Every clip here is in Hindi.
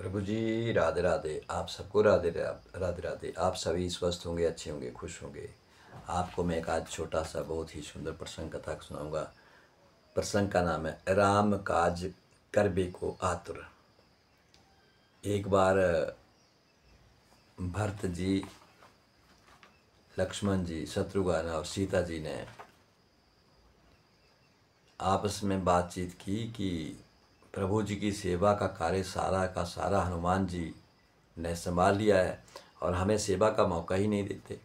प्रभु जी राधे राधे। आप सबको राधे राधे राधे। आप सभी स्वस्थ होंगे, अच्छे होंगे, खुश होंगे। आपको मैं एक आज छोटा सा बहुत ही सुंदर प्रसंग कथा सुनाऊंगा। प्रसंग का नाम है राम काज करबे को आतुर। एक बार भरत जी, लक्ष्मण जी, शत्रुघ्न और सीता जी ने आपस में बातचीत की कि प्रभु जी की सेवा का कार्य सारा का सारा हनुमान जी ने संभाल लिया है और हमें सेवा का मौका ही नहीं देते,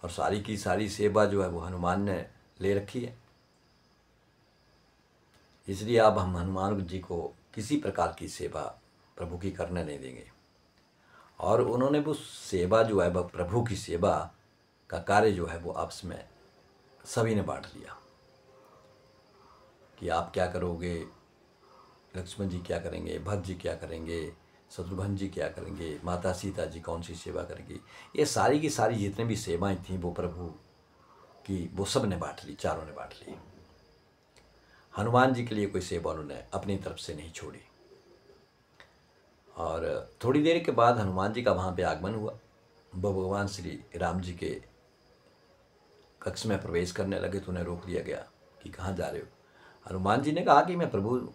और सारी की सारी सेवा जो है वो हनुमान ने ले रखी है। इसलिए अब हम हनुमान जी को किसी प्रकार की सेवा प्रभु की करने नहीं देंगे। और उन्होंने वो सेवा जो है, वह प्रभु की सेवा का कार्य जो है वो आपस में सभी ने बांट लिया कि आप क्या करोगे, लक्ष्मण जी क्या करेंगे, भरत जी क्या करेंगे, शत्रुघ्न जी क्या करेंगे, माता सीता जी कौन सी सेवा करेंगी। ये सारी की सारी जितने भी सेवाएं थीं वो प्रभु की वो सब ने बांट ली, चारों ने बांट ली। हनुमान जी के लिए कोई सेवा उन्होंने अपनी तरफ से नहीं छोड़ी। और थोड़ी देर के बाद हनुमान जी का वहाँ पे आगमन हुआ। वो भगवान श्री राम जी के कक्ष में प्रवेश करने लगे तो उन्हें रोक लिया गया कि कहाँ जा रहे हो। हनुमान जी ने कहा कि मैं प्रभु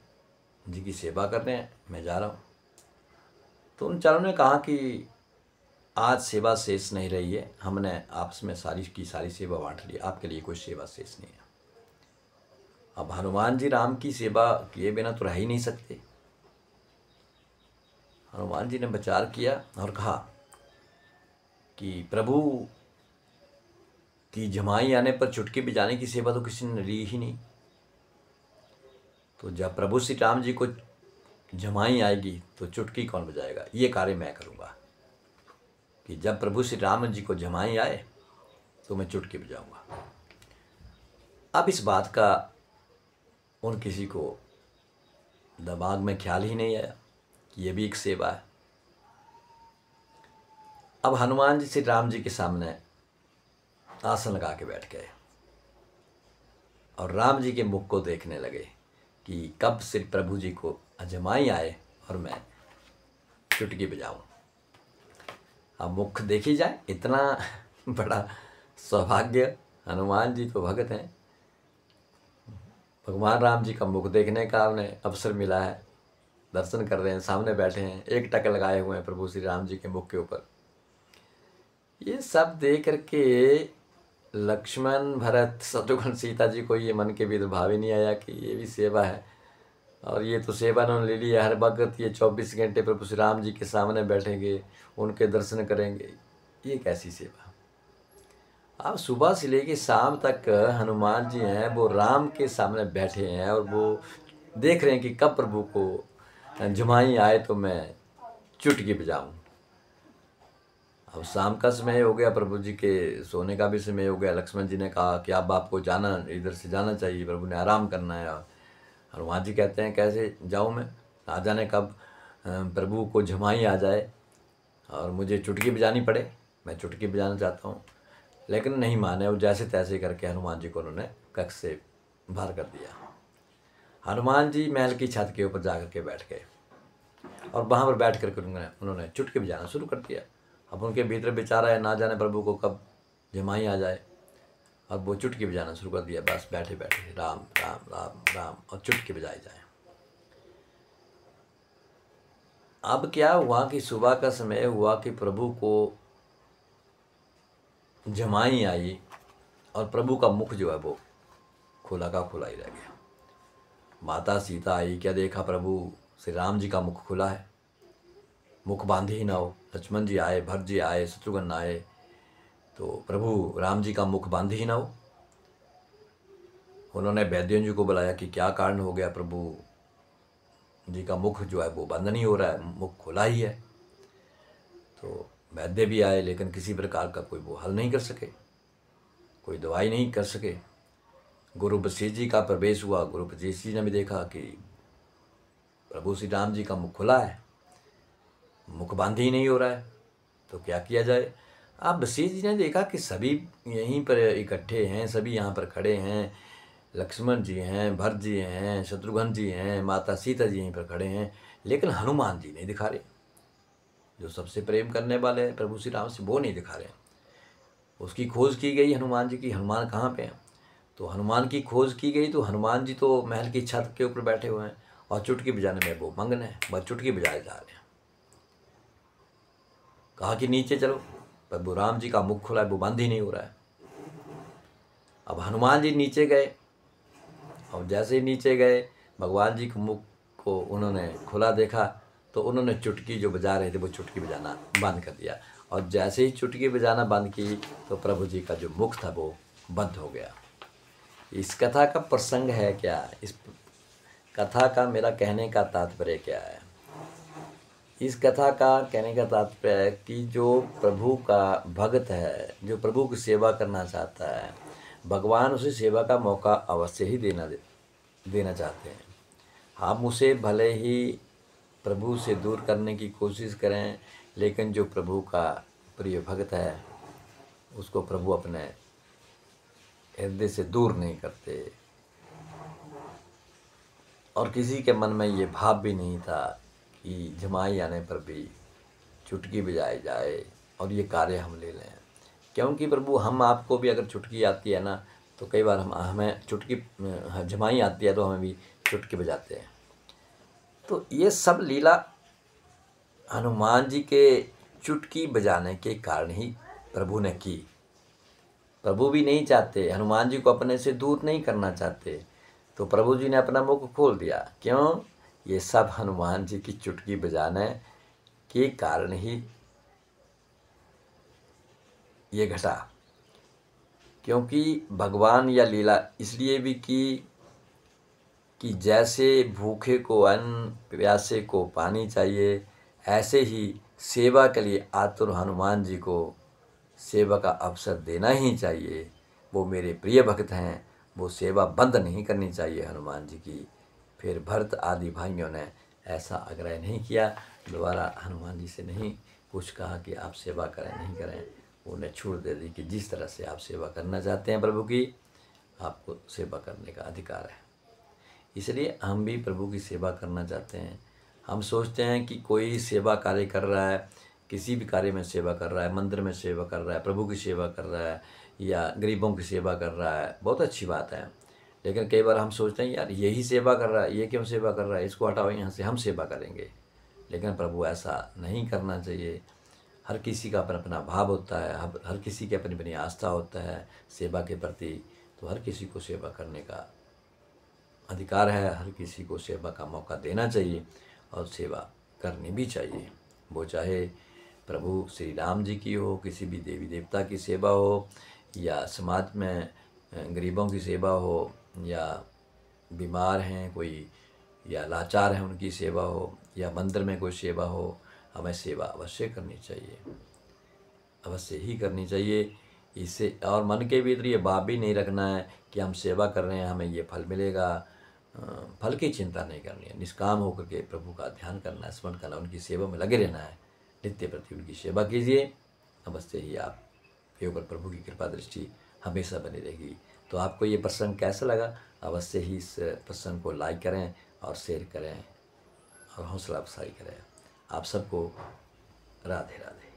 जी की सेवा कर रहे हैं, मैं जा रहा हूँ। तो उन चारों ने कहा कि आज सेवा शेष नहीं रही है, हमने आपस में सारी की सारी सेवा बांट ली, आपके लिए कोई सेवा शेष नहीं है। अब हनुमान जी राम की सेवा किए बिना तो रह ही नहीं सकते। हनुमान जी ने विचार किया और कहा कि प्रभु की जमाई आने पर चुटकी बजाने की सेवा तो किसी ने ली ही नहीं। तो जब प्रभु श्री राम जी को जमाई आएगी तो चुटकी कौन बजाएगा, ये कार्य मैं करूँगा कि जब प्रभु श्री राम जी को जमाई आए तो मैं चुटकी बजाऊँगा। अब इस बात का उन किसी को दिमाग में ख्याल ही नहीं आया कि ये भी एक सेवा है। अब हनुमान जी श्री राम जी के सामने आसन लगा के बैठ गए और राम जी के मुख को देखने लगे कि कब से प्रभु जी को अजमाई आए और मैं चुटकी बजाऊं। अब मुख देखी जाए, इतना बड़ा सौभाग्य, हनुमान जी तो भगत हैं, भगवान राम जी का मुख देखने का उन्हें अवसर मिला है। दर्शन कर रहे हैं, सामने बैठे हैं, एक टक लगाए हुए हैं प्रभु श्री राम जी के मुख के ऊपर। ये सब देख करके लक्ष्मण, भरत, शत्रुघ्न, सीता जी को ये मन के भी भाव ही नहीं आया कि ये भी सेवा है। और ये तो सेवा उन्होंने ले लिया, हर वक्त ये 24 घंटे प्रभु श्री राम जी के सामने बैठेंगे, उनके दर्शन करेंगे, ये कैसी सेवा। अब सुबह से लेके शाम तक हनुमान जी हैं वो राम के सामने बैठे हैं और वो देख रहे हैं कि कब प्रभु को जमाई आए तो मैं चुटकी बजाऊं। अब शाम का समय हो गया, प्रभु जी के सोने का भी समय हो गया। लक्ष्मण जी ने कहा कि अब आपको जाना, इधर से जाना चाहिए, प्रभु ने आराम करना है। हनुमान जी कहते हैं कैसे जाऊं मैं, ना जाने कब प्रभु को जमाई आ जाए और मुझे चुटकी बजानी पड़े, मैं चुटकी बजाना चाहता हूँ। लेकिन नहीं माने, वो जैसे तैसे करके हनुमान जी को उन्होंने कक्ष से बाहर कर दिया। हनुमान जी महल की छत के ऊपर जाकर के बैठ गए और वहाँ पर बैठ करके उन्होंने चुटकी बजाना शुरू कर दिया। अब उनके भीतर विचार है, ना जाने प्रभु को कब जमाई आ जाए, और वो चुटकी बजाना शुरू कर दिया। बस बैठे बैठे राम राम राम राम और चुटकी बजाई जाए। अब क्या हुआ कि सुबह का समय हुआ कि प्रभु को जमाई आई और प्रभु का मुख जो है वो खुला का खुला ही रह गया। माता सीता आई, क्या देखा प्रभु श्री राम जी का मुख खुला है, मुख बांधे ही ना हो। लक्ष्मण जी आए, भरत जी आए, शत्रुघ्न आए, तो प्रभु राम जी का मुख बांधे ही ना हो। उन्होंने वैद्यों जी को बुलाया कि क्या कारण हो गया, प्रभु जी का मुख जो है वो बंद नहीं हो रहा है, मुख खुला ही है। तो वैद्य भी आए लेकिन किसी प्रकार का कोई वो हल नहीं कर सके, कोई दवाई नहीं कर सके। गुरु वशिष्ठ जी का प्रवेश हुआ। गुरु वशिष्ठ जी ने भी देखा कि प्रभु श्री राम जी का मुख खुला है, मुख बंद ही नहीं हो रहा है, तो क्या किया जाए। अब वशिष्ठ जी ने देखा कि सभी यहीं पर इकट्ठे हैं, सभी यहाँ पर खड़े हैं, लक्ष्मण जी हैं, भरत जी हैं, शत्रुघ्न जी हैं, माता सीता जी यहीं पर खड़े हैं, लेकिन हनुमान जी नहीं दिखा रहे। जो सबसे प्रेम करने वाले हैं प्रभु श्री राम से, वो नहीं दिखा रहे हैं। उसकी खोज की गई हनुमान जी की, हनुमान कहाँ पे हैं? तो हनुमान की खोज की गई तो हनुमान जी तो महल की छत के ऊपर बैठे हुए हैं और चुटकी बजाने में वो मगन है, बस चुटकी बजाए जा रहे हैं। कहा कि नीचे चलो, प्रभु राम जी का मुख खुला है, वो बंद ही नहीं हो रहा है। अब हनुमान जी नीचे गए और जैसे ही नीचे गए भगवान जी के मुख को उन्होंने खुला देखा तो उन्होंने चुटकी जो बजा रहे थे वो चुटकी बजाना बंद कर दिया। और जैसे ही चुटकी बजाना बंद की तो प्रभु जी का जो मुख था वो बंद हो गया। इस कथा का प्रसंग है क्या? इस कथा का मेरा कहने का तात्पर्य क्या है? इस कथा का कहने का तात्पर्य है कि जो प्रभु का भक्त है, जो प्रभु की सेवा करना चाहता है, भगवान उसे सेवा का मौका अवश्य ही देना चाहते हैं। हम उसे भले ही प्रभु से दूर करने की कोशिश करें, लेकिन जो प्रभु का प्रिय भक्त है उसको प्रभु अपने हृदय से दूर नहीं करते। और किसी के मन में ये भाव भी नहीं था कि जमाई आने पर भी चुटकी बजाई जाए और ये कार्य हम ले लें, क्योंकि प्रभु हम आपको भी अगर चुटकी आती है ना तो कई बार हमें चुटकी जमाई आती है तो हमें भी चुटकी बजाते हैं। तो ये सब लीला हनुमान जी के चुटकी बजाने के कारण ही प्रभु ने की। प्रभु भी नहीं चाहते, हनुमान जी को अपने से दूर नहीं करना चाहते, तो प्रभु जी ने अपना मुख खोल दिया। क्यों? ये सब हनुमान जी की चुटकी बजाने के कारण ही ये घटा। क्योंकि भगवान या लीला इसलिए भी की कि जैसे भूखे को अन्न, प्यासे को पानी चाहिए, ऐसे ही सेवा के लिए आतुर हनुमान जी को सेवा का अवसर देना ही चाहिए। वो मेरे प्रिय भक्त हैं, वो सेवा बंद नहीं करनी चाहिए हनुमान जी की। फिर भरत आदि भाइयों ने ऐसा आग्रह नहीं किया, दोबारा हनुमान जी से नहीं कुछ कहा कि आप सेवा करें नहीं करें। उन्हें छूट दे दी कि जिस तरह से आप सेवा करना चाहते हैं प्रभु की, आपको सेवा करने का अधिकार है। इसलिए हम भी प्रभु की सेवा करना चाहते हैं। हम सोचते हैं कि कोई सेवा कार्य कर रहा है, किसी भी कार्य में सेवा कर रहा है, मंदिर में सेवा कर रहा है, प्रभु की सेवा कर रहा है या गरीबों की सेवा कर रहा है, बहुत अच्छी बात है। लेकिन कई बार हम सोचते हैं यार यही सेवा कर रहा है, ये क्यों सेवा कर रहा है, इसको हटाओ यहाँ से, हम सेवा करेंगे। लेकिन प्रभु ऐसा नहीं करना चाहिए। हर किसी का अपना अपना भाव होता है, हर किसी की अपनी अपनी आस्था होता है सेवा के प्रति। तो हर किसी को सेवा करने का अधिकार है, हर किसी को सेवा का मौका देना चाहिए और सेवा करनी भी चाहिए। वो चाहे प्रभु श्री राम जी की हो, किसी भी देवी देवता की सेवा हो, या समाज में गरीबों की सेवा हो, या बीमार हैं कोई या लाचार हैं उनकी सेवा हो, या मंदिर में कोई सेवा हो, हमें सेवा अवश्य करनी चाहिए, अवश्य ही करनी चाहिए। इससे और मन के भीतर ये भाव भी नहीं रखना है कि हम सेवा कर रहे हैं हमें ये फल मिलेगा। फल की चिंता नहीं करनी है, निष्काम होकर के प्रभु का ध्यान करना है, स्मरण करना, उनकी सेवा में लगे रहना है। नित्य प्रति उनकी सेवा कीजिए, अवश्य ही आपके ऊपर प्रभु की कृपा दृष्टि हमेशा बनी रहेगी। तो आपको ये प्रसंग कैसा लगा? अवश्य ही इस प्रसंग को लाइक करें और शेयर करें और हौसला अफजाई करें। आप सबको राधे राधे।